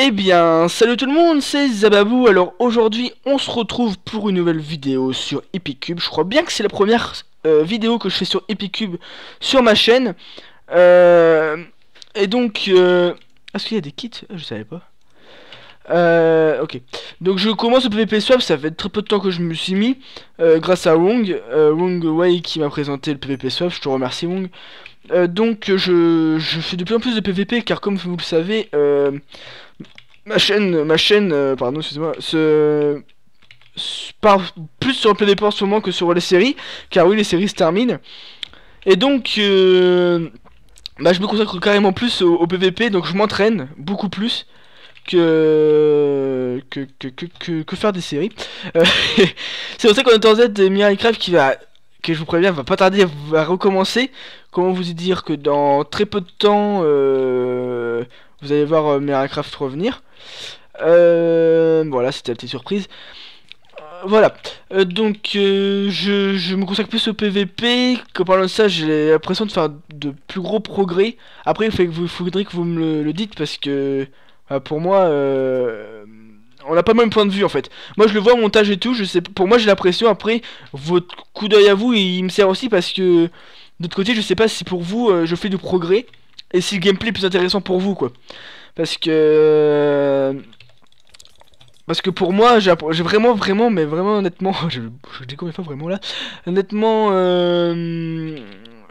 Eh bien, salut tout le monde, c'est Zababou. Alors aujourd'hui, on se retrouve pour une nouvelle vidéo sur Epicube. Je crois bien que c'est la première vidéo que je fais sur Epicube sur ma chaîne. Euh, et donc, est-ce qu'il y a des kits? Je savais pas. Ok. Donc je commence au PvP Swap, ça fait très peu de temps que je me suis mis, grâce à Wong, Wong Wei qui m'a présenté le PvP Swap, je te remercie Wong. Donc je fais de plus en plus de PvP car comme vous le savez, ma chaîne, pardon, excusez-moi, part plus sur le PvP en ce moment que sur les séries, car oui, les séries se terminent. Et donc, bah, je me consacre carrément plus au PvP, donc je m'entraîne beaucoup plus que faire des séries. Euh, c'est pour ça qu'on est en Z de Minecraft que je vous préviens, va pas tarder à recommencer. Comment vous dire que dans très peu de temps, vous allez voir Minecraft revenir. Voilà, c'était la petite surprise. Voilà. Je me consacre plus au PVP. Que parlant de ça, j'ai l'impression de faire de plus gros progrès. Après, faudrait que vous me le dites parce que pour moi, on n'a pas le même point de vue en fait. Moi, je le vois au montage et tout. Je sais, pour moi, j'ai l'impression. Après, votre coup d'œil à vous, il me sert aussi parce que d'autre côté, je sais pas si pour vous, je fais du progrès et si le gameplay est plus intéressant pour vous, quoi. Parce que pour moi, j'ai vraiment, mais vraiment honnêtement, je dis combien de fois vraiment là, honnêtement,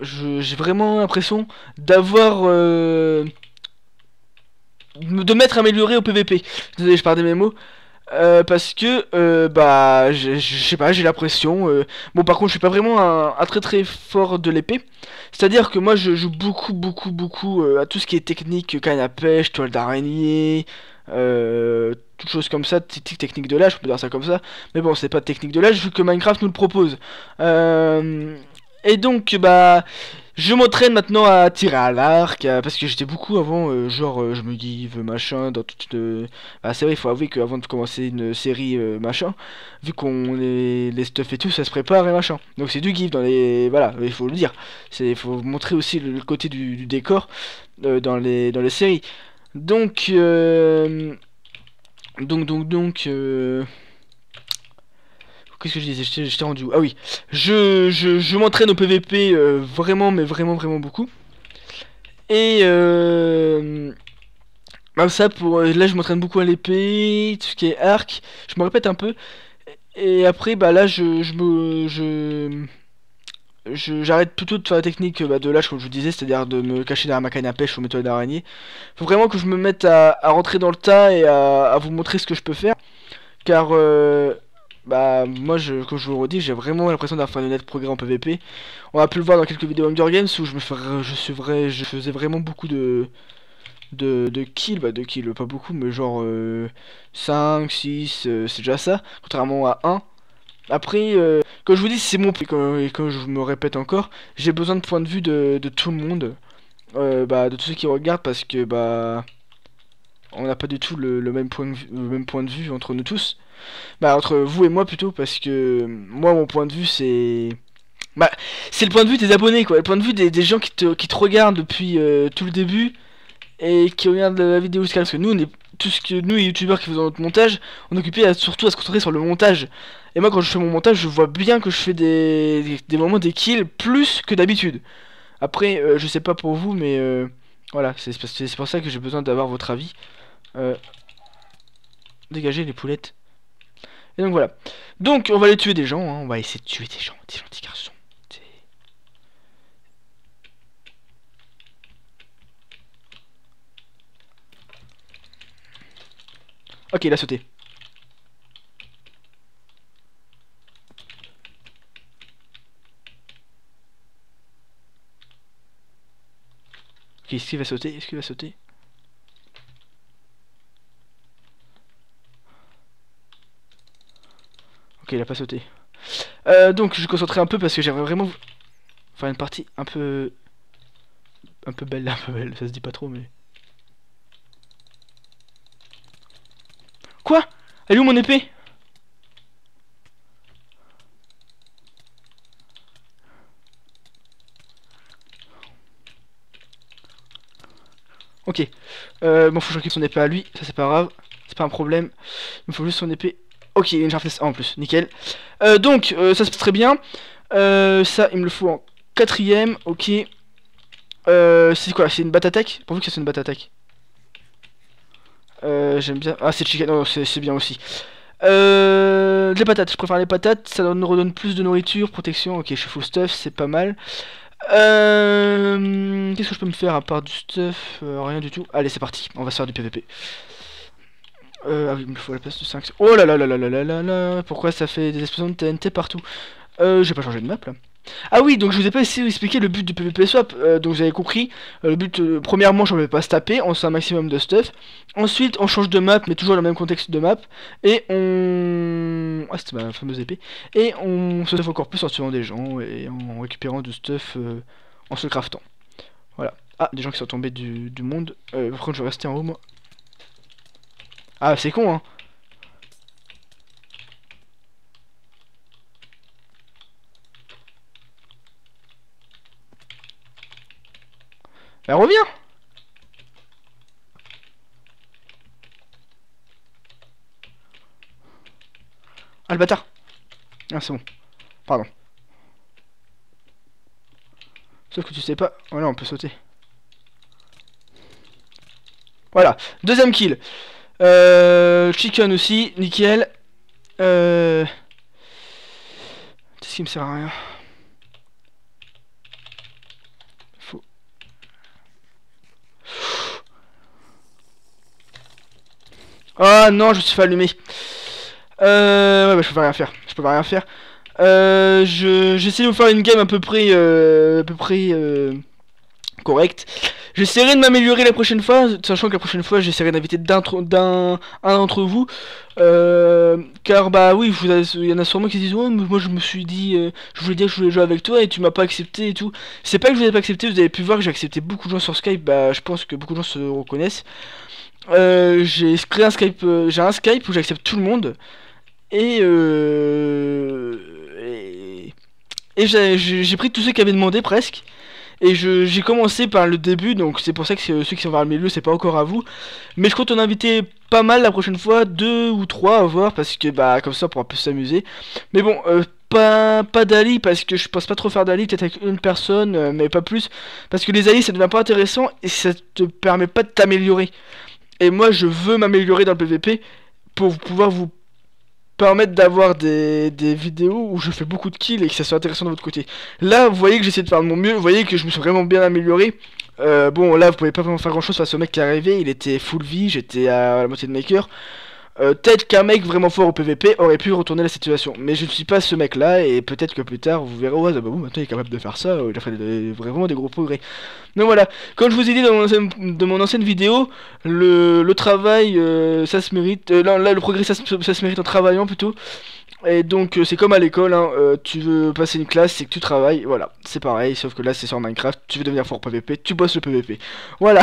j'ai vraiment l'impression d'avoir, de m'être amélioré au PVP. Désolé, je perdais mes mots. Parce que bah je sais pas, j'ai l'impression bon, par contre je suis pas vraiment un très très fort de l'épée, c'est à dire que moi je joue beaucoup à tout ce qui est technique, canne à pêche, toile d'araignée, toutes choses comme ça, technique de l'âge, on peut dire ça comme ça, mais bon, c'est pas de technique de l'âge vu que Minecraft nous le propose. Et donc bah je m'entraîne maintenant à tirer à l'arc, parce que j'étais beaucoup avant, genre je me give machin dans toute. Ah, c'est vrai, il faut avouer qu'avant de commencer une série machin, vu qu'on les stuff et tout, ça se prépare et machin. Donc c'est du give dans les. Voilà, il faut le dire. Il faut montrer aussi le côté du décor dans les séries. Donc. Qu'est-ce que je disais? J'étais rendu où? Ah oui, je m'entraîne au PVP vraiment, mais vraiment beaucoup. Et bah, ça pour là je m'entraîne beaucoup à l'épée, tout ce qui est arc. Je me répète un peu. Et après bah là j'arrête plutôt de faire la technique bah, de l'âge comme je vous disais, c'est-à-dire de me cacher derrière ma canne à pêche ou mes toiles d'araignée. Faut vraiment que je me mette à rentrer dans le tas et à vous montrer ce que je peux faire. Car bah moi comme je vous le redis, j'ai vraiment l'impression d'avoir fait un honnête progrès en PvP. On a pu le voir dans quelques vidéos Hunger Games où je faisais vraiment beaucoup de kills, bah de kills pas beaucoup mais genre 5, 6, c'est déjà ça, contrairement à 1. Après, comme je vous dis, c'est mon et comme je me répète encore, j'ai besoin de point de vue de tout le monde, bah de tous ceux qui regardent parce que bah on n'a pas du tout le même point de vue entre nous tous. Bah entre vous et moi plutôt parce que moi mon point de vue bah c'est le point de vue des abonnés quoi, le point de vue des gens qui te regardent depuis tout le début et qui regardent la vidéo jusqu'à parce que nous on est tout ce que nous les youtubeurs qui faisons notre montage, on est occupé surtout à se concentrer sur le montage. Et moi quand je fais mon montage, je vois bien que je fais des moments des kills plus que d'habitude. Après je sais pas pour vous mais voilà, c'est pour ça que j'ai besoin d'avoir votre avis. Euh, Dégagez les poulettes. Et donc voilà. Donc on va aller tuer des gens, hein. On va essayer de tuer des gentils garçons. Ok, il a sauté. Ok, est-ce qu'il va sauter? Est-ce qu'il va sauter? Ok, il a pas sauté. Donc je vais concentrer un peu parce que j'aimerais vraiment faire une partie un peu belle, un peu belle. Ça se dit pas trop mais. Quoi? Elle est où mon épée? Ok. Bon, faut que je récupère son épée à lui, ça c'est pas grave. C'est pas un problème. Il me faut juste son épée. Ok, il y a une Sharpness 1 en plus, nickel. Donc, ça se passe très bien. Ça, il me le faut en quatrième, ok. C'est quoi? C'est une batte attaque? Pourvu que c'est une batte attaque. J'aime bien. Ah, c'est chicken. Non, c'est bien aussi. Les patates, je préfère les patates. Ça nous redonne plus de nourriture, protection. Ok, je suis full stuff, c'est pas mal. Qu'est-ce que je peux me faire à part du stuff? Rien du tout. Allez, c'est parti. On va se faire du PVP. Ah oui, il me faut la place de 5. Oh là là là là là là là là. Pourquoi ça fait des explosions de TNT partout? J'ai pas changé de map là. Ah oui, donc je vous ai pas essayé d'expliquer le but du PvP swap. Donc vous avez compris, le but, premièrement, on ne veut pas se taper, on se fait un maximum de stuff. Ensuite, on change de map, mais toujours dans le même contexte de map. Et on... Ah, c'était ma fameuse épée. Et on se stuff encore plus en tuant des gens et en récupérant du stuff en se craftant. Voilà. Ah, des gens qui sont tombés du monde. Par contre, je vais rester en haut, moi. Ah, c'est con, hein. Elle revient. Ah, le bâtard. Ah, c'est bon. Pardon. Sauf que tu sais pas... Voilà, on peut sauter. Voilà. Deuxième kill. Chicken aussi. Nickel. Qu'est-ce qui me sert à rien? Faut... Ah non, je me suis fait allumer. Ouais, bah, je peux pas rien faire. Je peux pas rien faire. J'essaie de vous faire une game à peu près correcte. J'essaierai de m'améliorer la prochaine fois, sachant que la prochaine fois j'essaierai d'inviter un d'entre vous. Car bah oui, il y en a sûrement qui se disent ouais, mais moi je me suis dit, je voulais dire que je voulais jouer avec toi et tu m'as pas accepté et tout. C'est pas que je vous ai pas accepté, vous avez pu voir que j'ai accepté beaucoup de gens sur Skype, bah je pense que beaucoup de gens se reconnaissent. J'ai créé un Skype, j'ai un Skype où j'accepte tout le monde. Et, et j'ai pris tous ceux qui avaient demandé presque. Et j'ai commencé par le début, donc c'est pour ça que ceux qui sont vers le milieu, c'est pas encore à vous. Mais je compte en inviter pas mal la prochaine fois, 2 ou 3 à voir, parce que bah comme ça on pourra plus s'amuser. Mais bon, pas d'ali, parce que je pense pas trop faire d'ali, peut-être avec une personne, mais pas plus. Parce que les alliés ça devient pas intéressant et ça te permet pas de t'améliorer. Et moi je veux m'améliorer dans le PVP pour pouvoir vous permettre d'avoir des vidéos où je fais beaucoup de kills et que ça soit intéressant de votre côté. Là, vous voyez que j'essaie de faire de mon mieux, vous voyez que je me suis vraiment bien amélioré. Bon, là, vous pouvez pas vraiment faire grand chose face au mec qui est arrivé, il était full vie, j'étais à la moitié de mes cœurs. Peut-être qu'un mec vraiment fort au PVP aurait pu retourner la situation, mais je ne suis pas ce mec là et peut-être que plus tard vous verrez, ouais, bah bon, maintenant il est capable de faire ça, il a fait vraiment des gros progrès. Donc voilà, comme je vous ai dit dans mon ancienne vidéo, le travail ça se mérite, là le progrès ça se mérite en travaillant plutôt. Et donc c'est comme à l'école, hein, tu veux passer une classe, c'est que tu travailles, voilà, c'est pareil, sauf que là c'est sur Minecraft, tu veux devenir fort PVP, tu bosses le PVP. Voilà.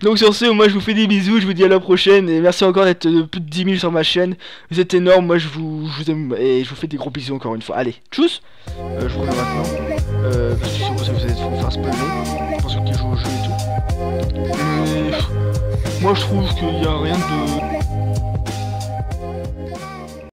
Donc sur ce, moi je vous fais des bisous, je vous dis à la prochaine, et merci encore d'être plus de 10 000 sur ma chaîne, vous êtes énormes, moi je vous aime, et je vous fais des gros bisous encore une fois. Allez, tchuss. Je vous reviens maintenant, parce que sinon vous allez vous faire spoiler, pour ceux qui jouent au jeu et tout. Moi je trouve qu'il n'y a rien de...